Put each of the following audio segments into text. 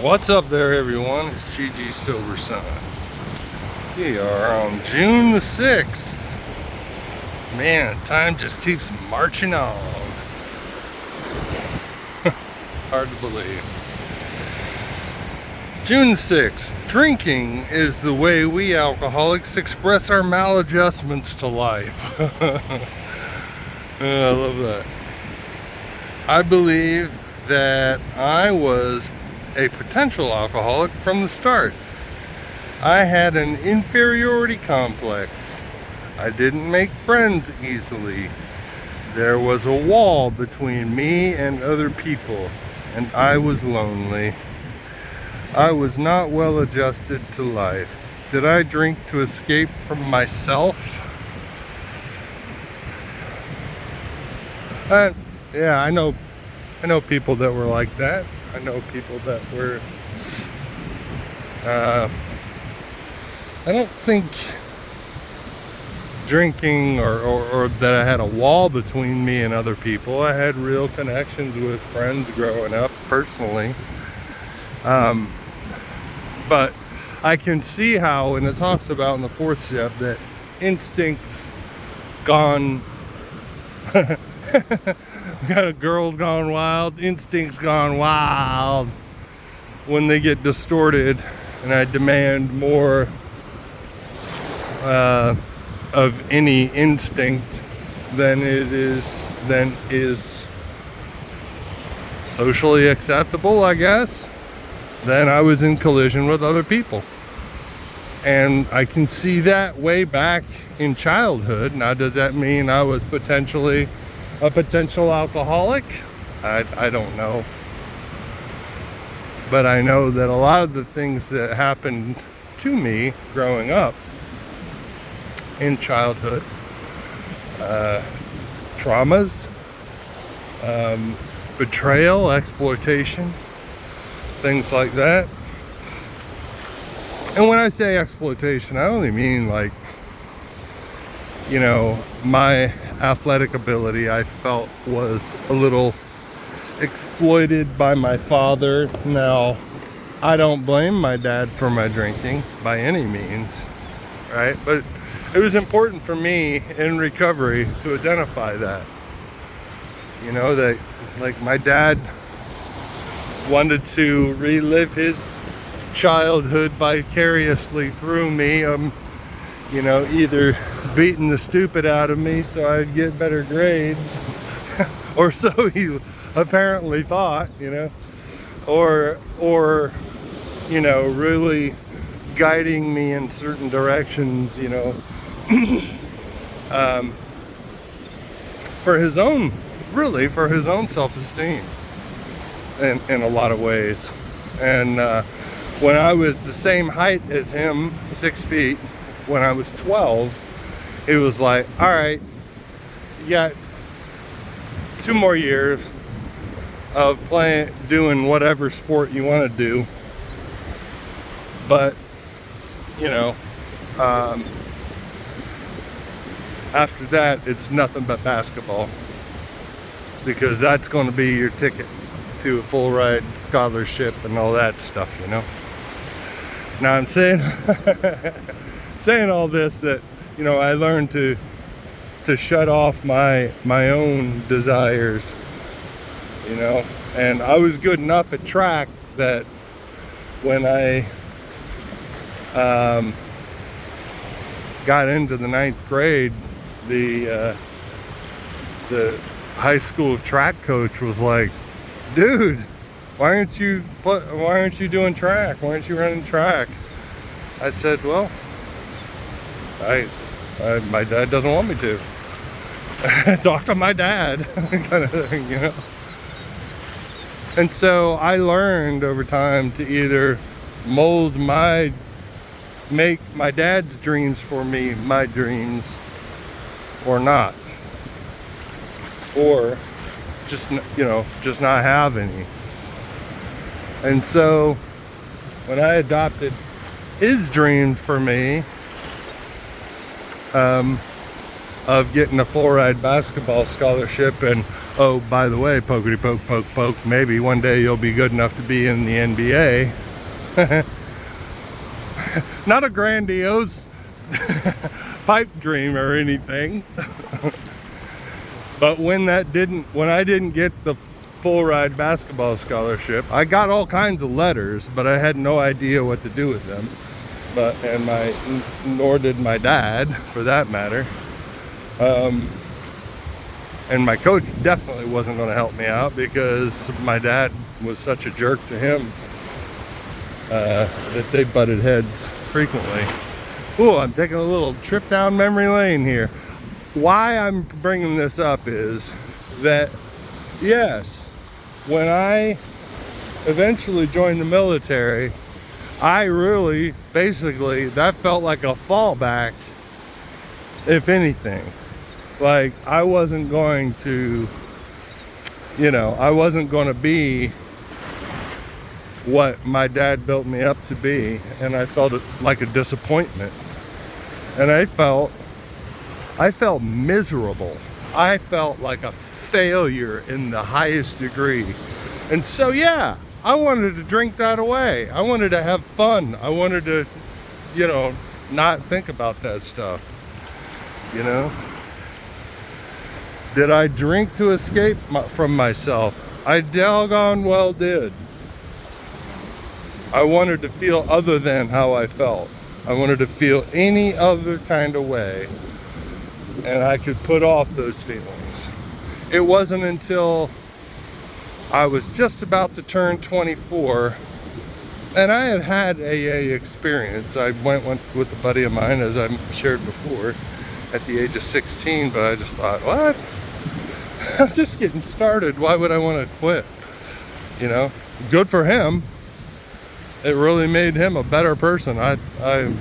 What's up there, everyone? It's GG Silver Sun. We are on June the 6th. Man, time just keeps marching on. Hard to believe. June 6th. Drinking is the way we alcoholics express our maladjustments to life. I love that. I believe that I was a potential alcoholic from the start. I had an inferiority complex. I didn't make friends easily. There was a wall between me and other people, and I was lonely. I was not well adjusted to life. Did I drink to escape from myself? Yeah, I know people that were like that. I know people that were, I don't think drinking or that I had a wall between me and other people. I had real connections with friends growing up personally. But I can see how, when it talks about in the fourth step, that instincts gone, girls gone wild, instincts gone wild, when they get distorted, and I demand more of any instinct than is socially acceptable, I guess. Then I was in collision with other people. And I can see that way back in childhood. Now, does that mean I was potentially a potential alcoholic? I don't know. But I know that a lot of the things that happened to me growing up in childhood, traumas, betrayal, exploitation, things like that. And when I say exploitation, I only mean, like, my athletic ability, I felt, was a little exploited by my father. Now, I don't blame my dad for my drinking by any means, right? But it was important for me in recovery to identify that. That, like, my dad wanted to relive his childhood vicariously through me, either beating the stupid out of me so I'd get better grades, or so he apparently thought, or really guiding me in certain directions, for his own self-esteem in a lot of ways. And when I was the same height as him, 6 feet, when I was 12, it was like, all right, you got 2 more years of doing whatever sport you want to do. But, after that, it's nothing but basketball, because that's going to be your ticket to a full ride scholarship and all that stuff, Now, I'm saying saying all this, that I learned to shut off my own desires, and I was good enough at track that when I got into the 9th grade, the high school track coach was like, dude, why aren't you doing track? Why aren't you running track? I said, well, my dad doesn't want me to. Talk to my dad, kind of thing, And so I learned over time to either make my dad's dreams for me my dreams, or not, or just not have any. And so when I adopted his dream for me, of getting a full ride basketball scholarship. And oh, by the way, pokety poke, poke, poke, maybe one day you'll be good enough to be in the NBA. Not a grandiose pipe dream or anything. But when I didn't get the full ride basketball scholarship, I got all kinds of letters, but I had no idea what to do with them. Nor did my dad, for that matter. And my coach definitely wasn't going to help me out because my dad was such a jerk to him that they butted heads frequently. Ooh, I'm taking a little trip down memory lane here. Why I'm bringing this up is that, yes, when I eventually joined the military, I really, basically, that felt like a fallback, if anything. Like, I wasn't going to, I wasn't going to be what my dad built me up to be, and I felt it like a disappointment. And I felt miserable. I felt like a failure in the highest degree. And so, yeah, I wanted to drink that away. I wanted to have fun. I wanted to, not think about that stuff. Did I drink to escape from myself? I doggone well did. I wanted to feel other than how I felt. I wanted to feel any other kind of way, and I could put off those feelings. It wasn't until I was just about to turn 24, and I had had AA experience. I went with a buddy of mine, as I shared before, at the age of 16, but I just thought, what? I'm just getting started. Why would I want to quit? Good for him. It really made him a better person. I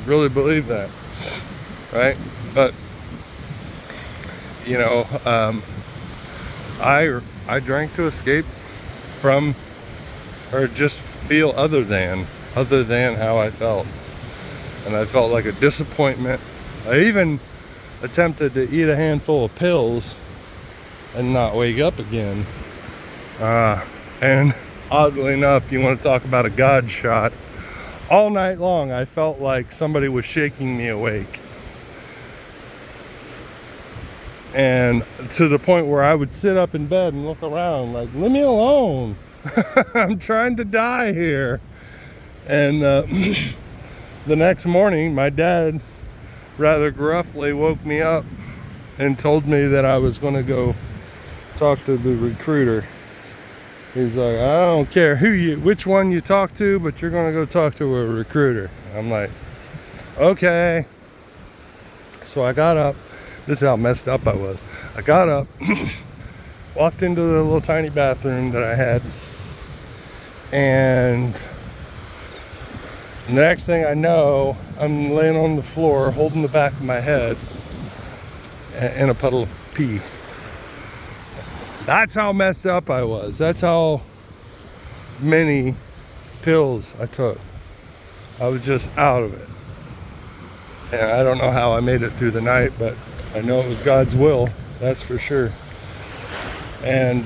really believe that, right? But I drank to escape from, or just feel other than how I felt, and I felt like a disappointment. I even attempted to eat a handful of pills and not wake up again. And oddly enough, you want to talk about a God shot, all night long I felt like somebody was shaking me awake. And to the point where I would sit up in bed and look around like, leave me alone. I'm trying to die here. And the next morning, my dad rather gruffly woke me up and told me that I was going to go talk to the recruiter. He's like, I don't care which one you talk to, but you're going to go talk to a recruiter. I'm like, okay. So I got up. This is how messed up I was. I got up, walked into the little tiny bathroom that I had, and the next thing I know, I'm laying on the floor holding the back of my head in a puddle of pee. That's how messed up I was. That's how many pills I took. I was just out of it. And I don't know how I made it through the night, but I know it was God's will, that's for sure. And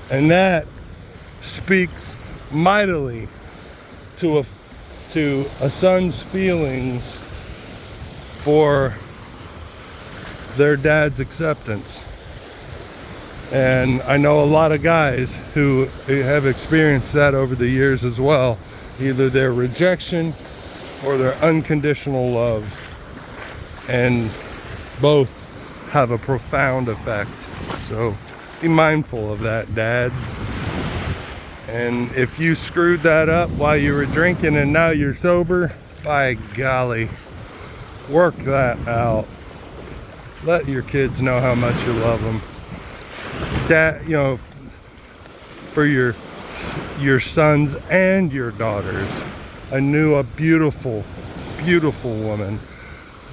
that speaks mightily to a son's feelings for their dad's acceptance. And I know a lot of guys who have experienced that over the years as well, either their rejection or their unconditional love, and both have a profound effect. So be mindful of that, dads. And if you screwed that up while you were drinking and now you're sober, by golly, work that out. Let your kids know how much you love them. That, for your sons and your daughters. I knew a beautiful, beautiful woman,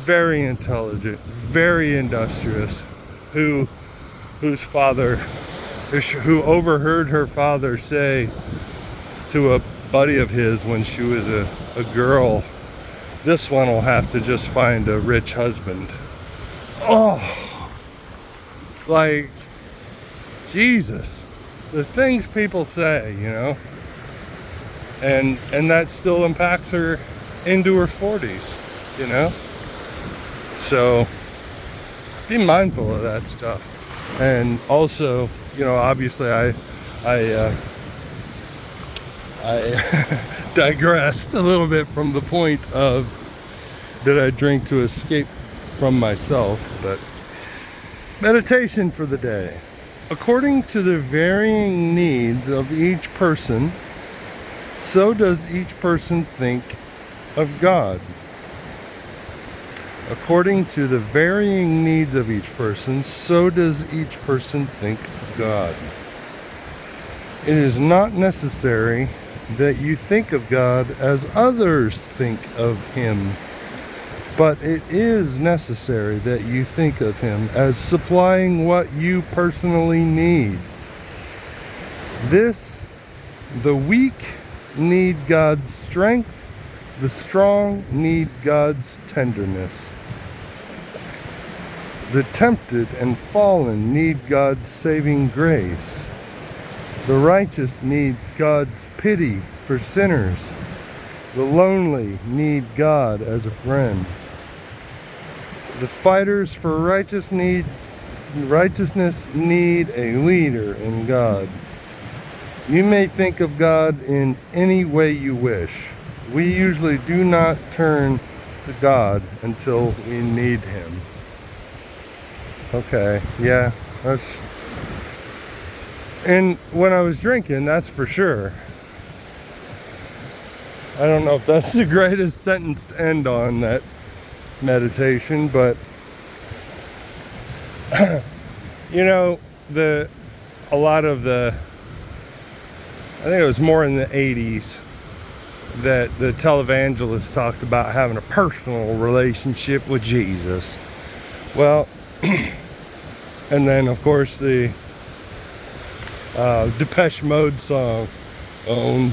very intelligent, very industrious, who overheard her father say to a buddy of his when she was a girl, this one will have to just find a rich husband. Oh, Like, Jesus, the things people say, and that still impacts her into her 40s, So be mindful of that stuff. And also, obviously I digressed a little bit from the point of did I drink to escape from myself, but meditation for the day. According to the varying needs of each person, so does each person think of God. According to the varying needs of each person, so does each person think of God. It is not necessary that you think of God as others think of Him, but it is necessary that you think of Him as supplying what you personally need. The weak need God's strength, the strong need God's tenderness. The tempted and fallen need God's saving grace. The righteous need God's pity for sinners. The lonely need God as a friend. The fighters for righteousness need a leader in God. You may think of God in any way you wish. We usually do not turn to God until we need Him. Okay, yeah, and when I was drinking, that's for sure. I don't know if that's the greatest sentence to end on, that meditation, but a lot of I think it was more in the 80s that the televangelists talked about having a personal relationship with Jesus. Well, and then of course the Depeche Mode song, Own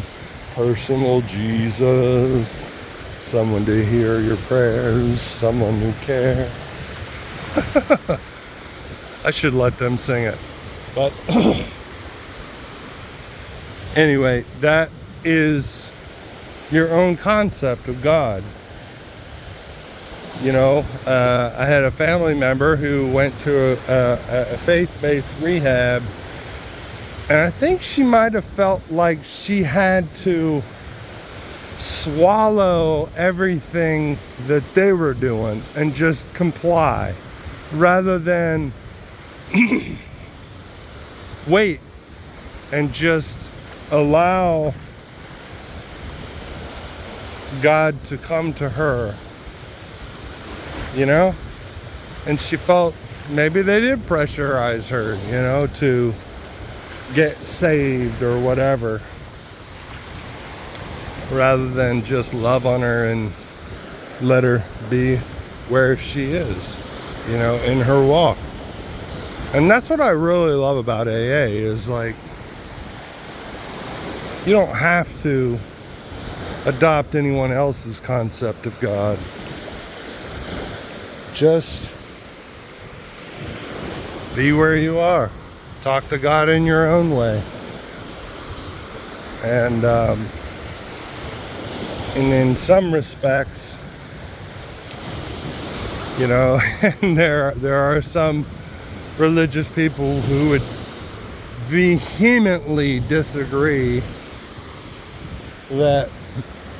Personal Jesus, someone to hear your prayers, someone who cares. I should let them sing it. But anyway, that is your own concept of God. I had a family member who went to a faith-based rehab, and I think she might have felt like she had to swallow everything that they were doing and just comply, rather than wait and just allow God to come to her. And she felt maybe they did pressurize her, to get saved or whatever, rather than just love on her and let her be where she is, in her walk. And that's what I really love about AA is, like, you don't have to adopt anyone else's concept of God. Just be where you are. Talk to God in your own way. And in some respects, and there are some religious people who would vehemently disagree that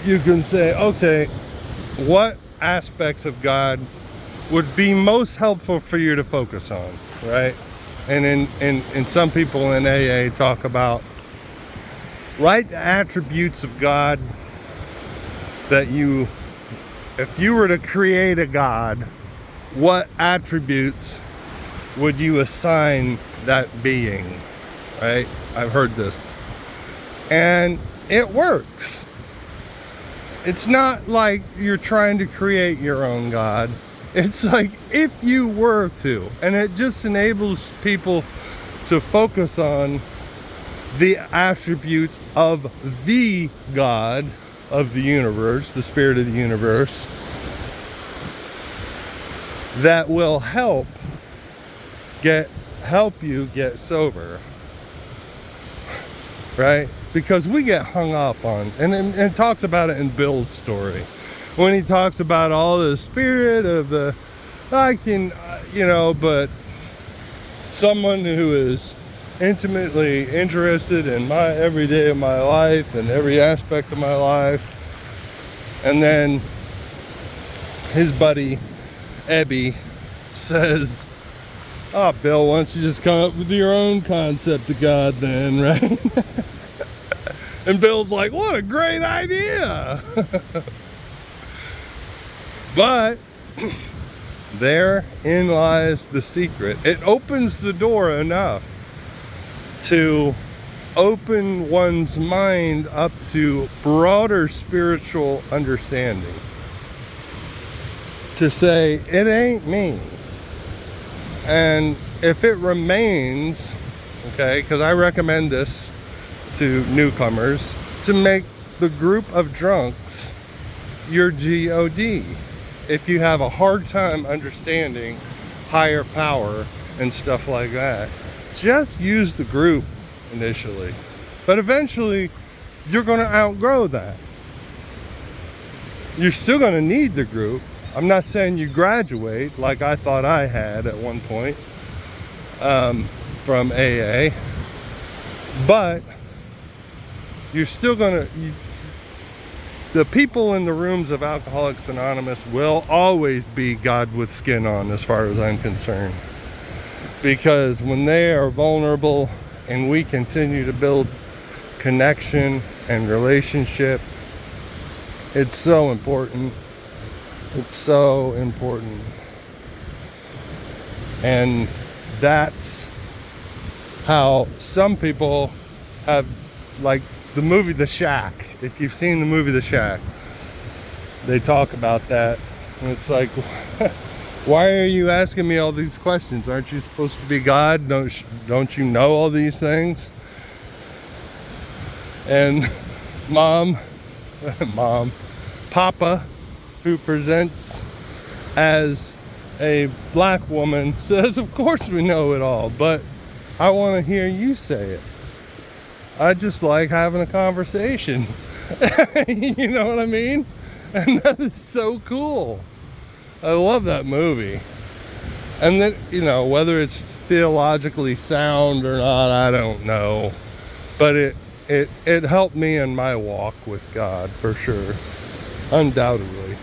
you can say, okay, what aspects of God would be most helpful for you to focus on, right? And in some people in AA talk about write the attributes of God that if you were to create a God, what attributes would you assign that being, right? I've heard this. And it works. It's not like you're trying to create your own God. It's like if you were to, and it just enables people to focus on the attributes of the God of the universe, the spirit of the universe, that will help get help you get sober, right? Because we get hung up on, and talks about it in Bill's story, when he talks about all the spirit of the, but someone who is intimately interested in my every day of my life and every aspect of my life. And then his buddy Ebby says, "Oh, Bill, why don't you just come up with your own concept of God then," right? And Bill's like, "What a great idea." But therein lies the secret. It opens the door enough to open one's mind up to broader spiritual understanding. To say, it ain't me. And if it remains, okay, because I recommend this to newcomers, to make the group of drunks your GOD. If you have a hard time understanding higher power and stuff like that, just use the group initially. But eventually, you're going to outgrow that. You're still going to need the group. I'm not saying you graduate like I thought I had at one point from AA, but you're still going to, the people in the rooms of Alcoholics Anonymous will always be God with skin on, as far as I'm concerned. Because when they are vulnerable and we continue to build connection and relationship, it's so important. It's so important. And that's how some people have, like the movie The Shack. If you've seen the movie The Shack, they talk about that. And it's like, why are you asking me all these questions? Aren't you supposed to be God? Don't you know all these things? And Papa, who presents as a black woman, says, of course we know it all, but I want to hear you say it. I just like having a conversation. You know what I mean? And that is so cool. I love that movie. And then, whether it's theologically sound or not, I don't know. But it helped me in my walk with God, for sure. Undoubtedly.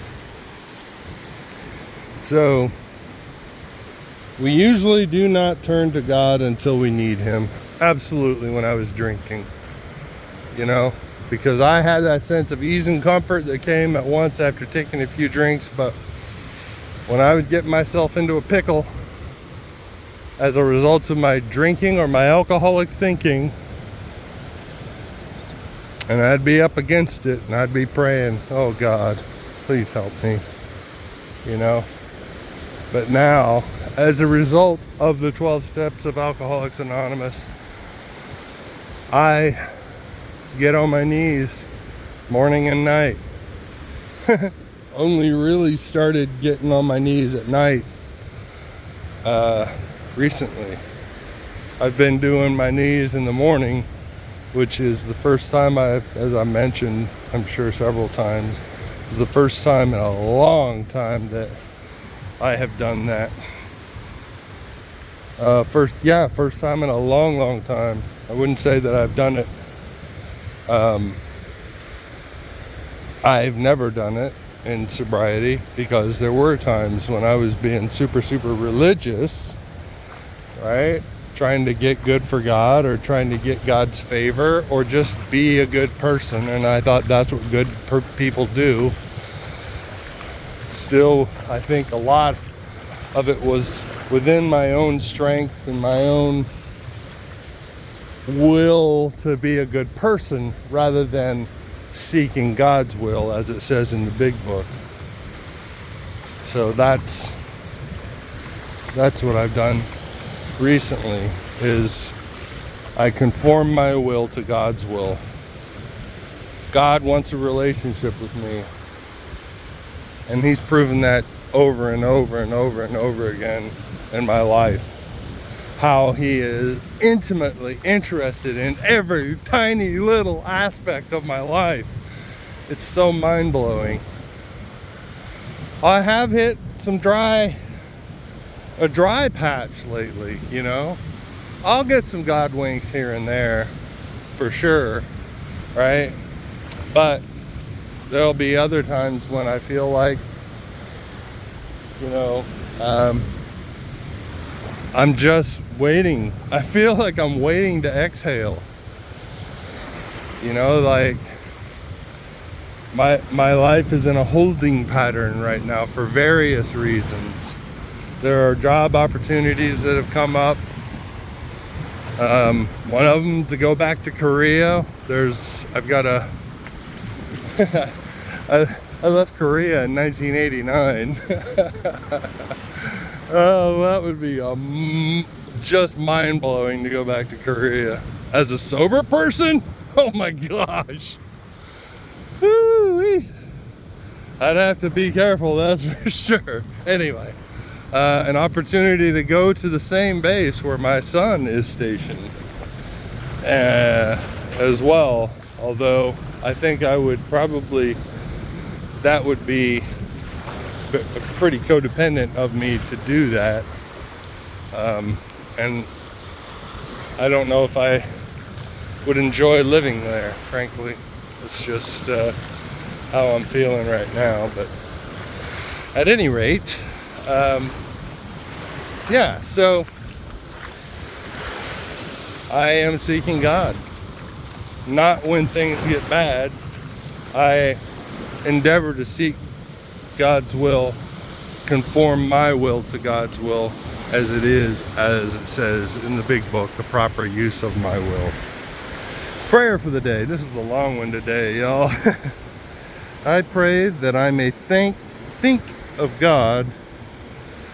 So, we usually do not turn to God until we need Him. Absolutely, when I was drinking. Because I had that sense of ease and comfort that came at once after taking a few drinks, but when I would get myself into a pickle as a result of my drinking or my alcoholic thinking, and I'd be up against it and I'd be praying, oh God, please help me, But now, as a result of the 12 steps of Alcoholics Anonymous, I get on my knees morning and night. Only really started getting on my knees at night recently. I've been doing my knees in the morning, which is the first time as I mentioned, I'm sure several times, is the first time in a long time that I have done that. First time in a long time. I wouldn't say that I've done it. I've never done it in sobriety, because there were times when I was being super religious, right? Trying to get good for God, or trying to get God's favor, or just be a good person. And I thought that's what good people do. Still, I think a lot of it was within my own strength and my own will to be a good person, rather than seeking God's will, as it says in the big book. So that's what I've done recently, is I conform my will to God's will. God wants a relationship with me, and He's proven that over and over and over and over again in my life. how he is intimately interested in every tiny little aspect of my life. It's so mind-blowing. I have hit a dry patch lately, you know. I'll get some God winks here and there for sure, right? But there'll be other times when I feel like, you know, I'm just waiting. I feel like I'm waiting to exhale. You know, like my life is in a holding pattern right now for various reasons. There are job opportunities that have come up. One of them to go back to Korea. I've got I left Korea in 1989. Oh, that would be just mind-blowing to go back to Korea. As a sober person? Oh my gosh. Woo-wee. I'd have to be careful, that's for sure. Anyway, an opportunity to go to the same base where my son is stationed as well. Although I think that would be pretty codependent of me to do that. And I don't know if I would enjoy living there, frankly. It's just how I'm feeling right now. But at any rate, yeah, so I am seeking God. Not when things get bad. I endeavor to seek God's will, conform my will to God's will as it says in the big book, the proper use of my will. Prayer for the day. This is a long one today, y'all. I pray that I may think of God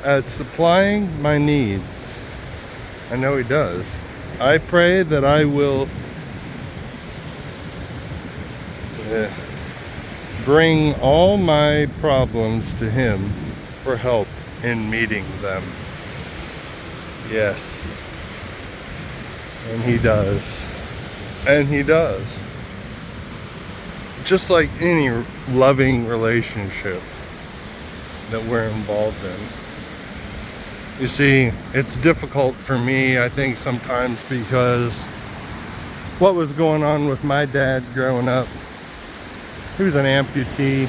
as supplying my needs. I know He does. I pray that I will bring all my problems to Him for help in meeting them. Yes. And He does. And He does. Just like any loving relationship that we're involved in. You see, it's difficult for me, I think, sometimes because what was going on with my dad growing up. He was an amputee.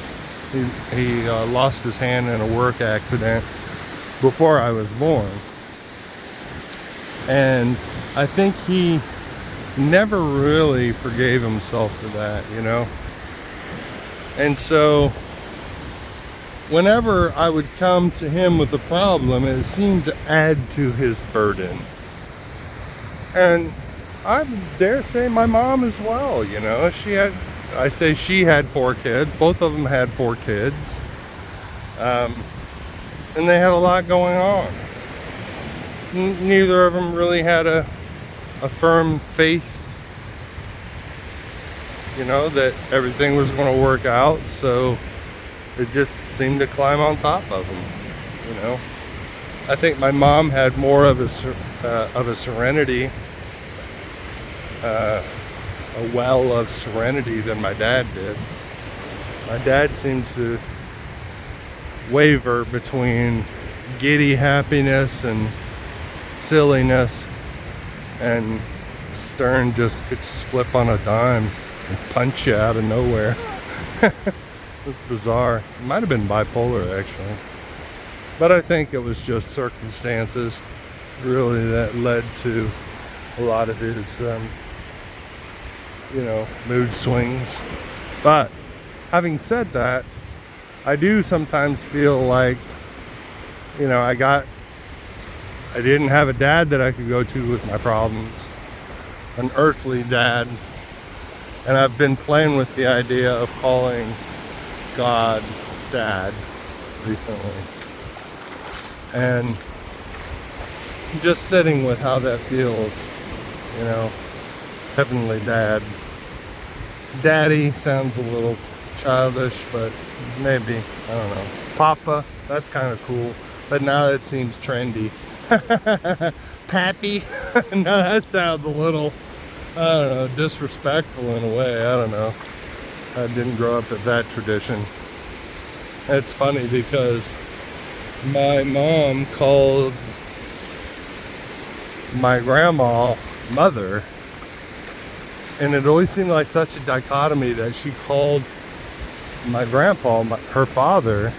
He lost his hand in a work accident before I was born. And I think he never really forgave himself for that, you know? And so whenever I would come to him with a problem, it seemed to add to his burden. And I dare say my mom as well, you know? She had 4 kids. Both of them had 4 kids. And they had a lot going on. Neither of them really had a firm faith, you know, that everything was going to work out. So it just seemed to climb on top of them, you know. I think my mom had more of a serenity, a well of serenity than my dad did. My dad seemed to waver between giddy happiness and silliness, and Stern just could flip on a dime and punch you out of nowhere. It was bizarre. It might have been bipolar, actually. But I think it was just circumstances, really, that led to a lot of his, mood swings. But having said that, I do sometimes feel like, I didn't have a dad that I could go to with my problems, an earthly dad. And I've been playing with the idea of calling God Dad recently. And just sitting with how that feels, Heavenly Dad. Daddy sounds a little childish, but maybe, I don't know. Papa, that's kind of cool, but now it seems trendy. pappy. No, that sounds a little, I don't know, disrespectful in a way. I don't know. I didn't grow up with that tradition. It's funny because my mom called my grandma mother, and it always seemed like such a dichotomy that she called my grandpa, her father,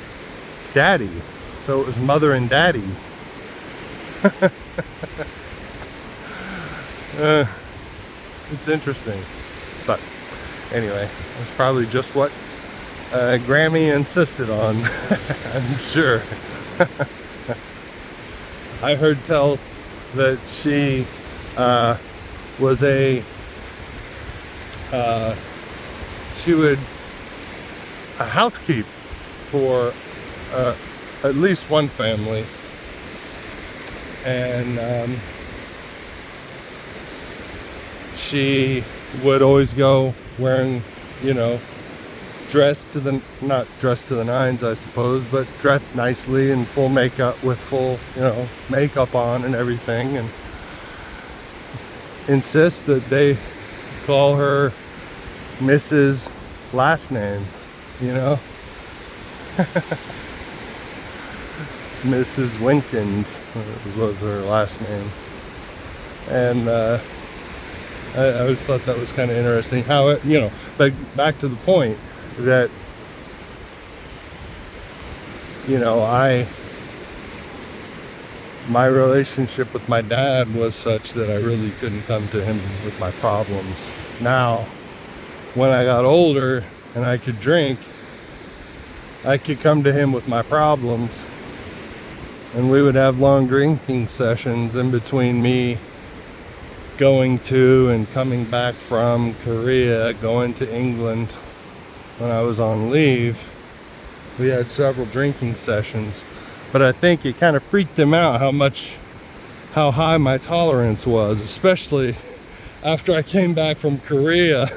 daddy. So it was mother and daddy. It's interesting. But anyway, it's probably just what Grammy insisted on. I'm sure. I heard tell that she was she would housekeep for at least one family, and she would always go wearing, you know, not dressed to the nines, I suppose, but dressed nicely and full makeup, with full, you know, makeup on and everything, and insist that they call her Mrs. last name, you know. Mrs. Winkins was her last name. And I always thought that was kind of interesting how it, you know, but back to the point that, you know, my relationship with my dad was such that I really couldn't come to him with my problems. Now, when I got older and I could drink, I could come to him with my problems, and we would have long drinking sessions in between me going to and coming back from Korea, going to England when I was on leave. We had several drinking sessions, but I think it kind of freaked him out how high my tolerance was, especially after I came back from Korea.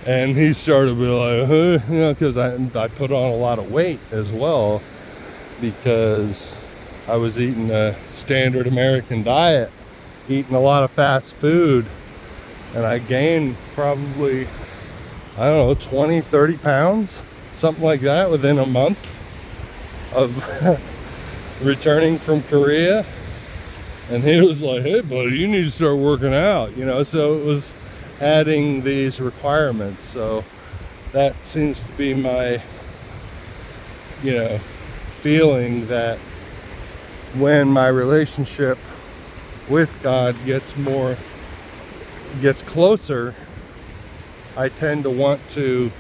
And he started to be like, huh? You know, because I put on a lot of weight as well, because I was eating a standard American diet, eating a lot of fast food, and I gained probably, I don't know, 20, 30 pounds, something like that, within a month of returning from Korea. And he was like, hey buddy, you need to start working out, you know. So it was adding these requirements. So that seems to be my, you know, feeling, that when my relationship with God gets closer, I tend to want to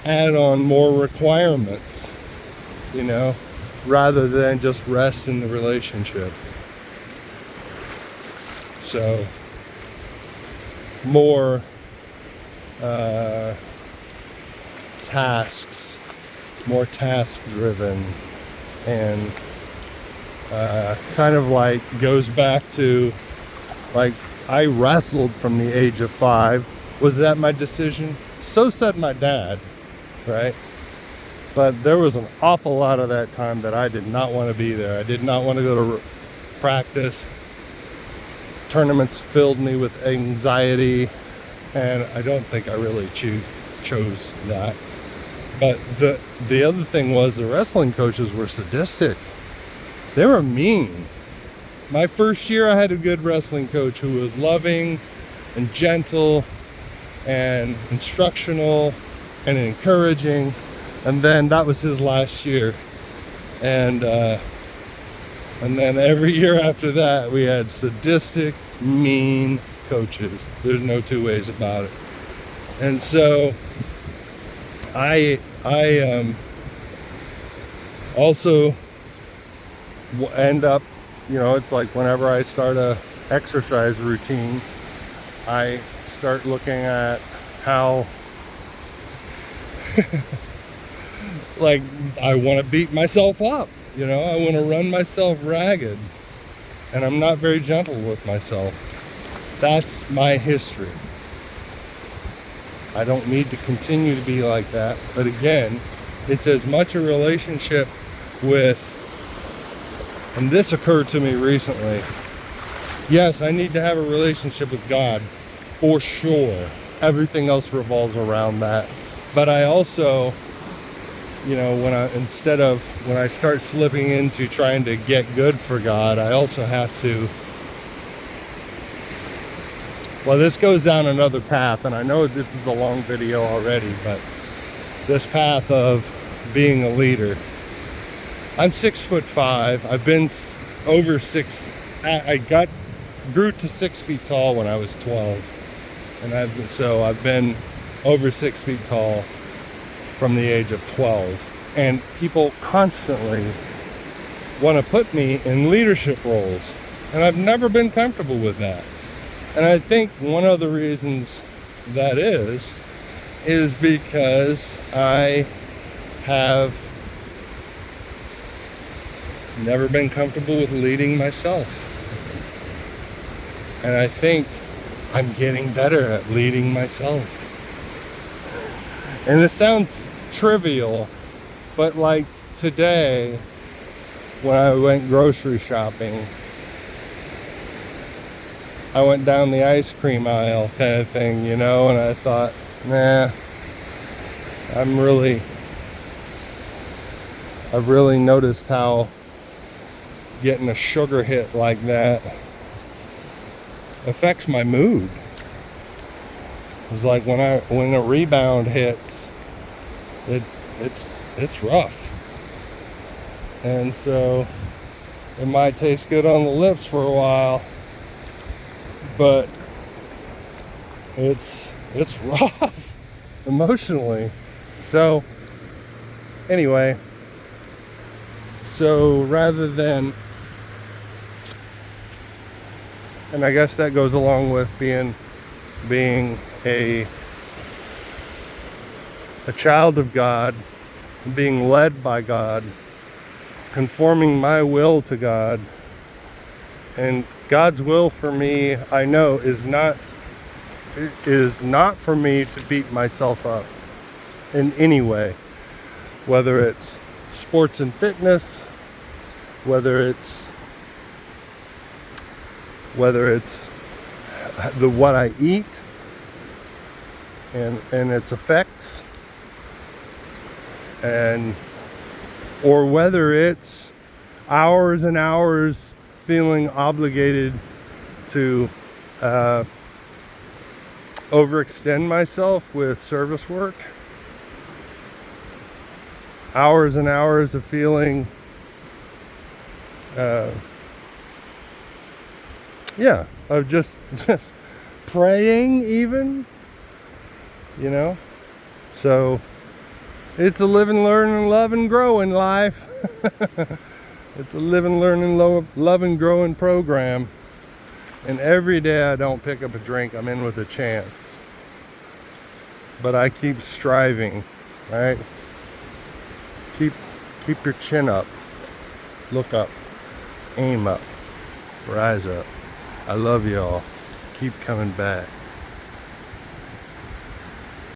add on more requirements, you know, rather than just rest in the relationship. So more tasks, more task driven, and kind of like goes back to, like, I wrestled from the age of 5. Was that my decision? So said my dad, right? But there was an awful lot of that time that I did not want to be there. I did not want to go to practice. Tournaments filled me with anxiety, and I don't think I really chose that. But the other thing was, the wrestling coaches were sadistic. They were mean. My first year, I had a good wrestling coach who was loving and gentle and instructional and encouraging. And then that was his last year. And then every year after that, we had sadistic, mean coaches. There's no two ways about it. And so I also end up, you know, it's like whenever I start a exercise routine, I start looking at how like I want to beat myself up, you know, I want to run myself ragged, and I'm not very gentle with myself. That's my history. I don't need to continue to be like that, but again, it's as much a relationship with And this occurred to me recently. Yes, I need to have a relationship with God, for sure. Everything else revolves around that. But I also, you know, when I start slipping into trying to get good for God, I also have to, well, this goes down another path, and I know this is a long video already, but this path of being a leader. I'm 6'5". I've been over six. Grew to 6 feet tall when I was 12, and I've been over 6 feet tall from the age of 12. And people constantly want to put me in leadership roles, and I've never been comfortable with that. And I think one of the reasons that is because I have never been comfortable with leading myself. And I think I'm getting better at leading myself. And it sounds trivial, but like today, when I went grocery shopping, I went down the ice cream aisle kind of thing, you know, and I thought, nah, I've really noticed how getting a sugar hit like that affects my mood. It's like when a rebound hits, it's rough. And so it might taste good on the lips for a while, but it's rough emotionally. So anyway, so rather than, and I guess that goes along with being a child of God, being led by God, conforming my will to God. And God's will for me, I know, is not for me to beat myself up in any way, whether it's sports and fitness, whether it's what I eat and its effects, or whether it's hours and hours feeling obligated to overextend myself with service work, hours and hours of feeling of just praying even, you know. So it's a live and learn and love and grow in life. It's a live and learn and love and grow in program. And every day I don't pick up a drink, I'm in with a chance. But I keep striving, right? Keep your chin up. Look up. Aim up. Rise up. I love y'all. Keep coming back.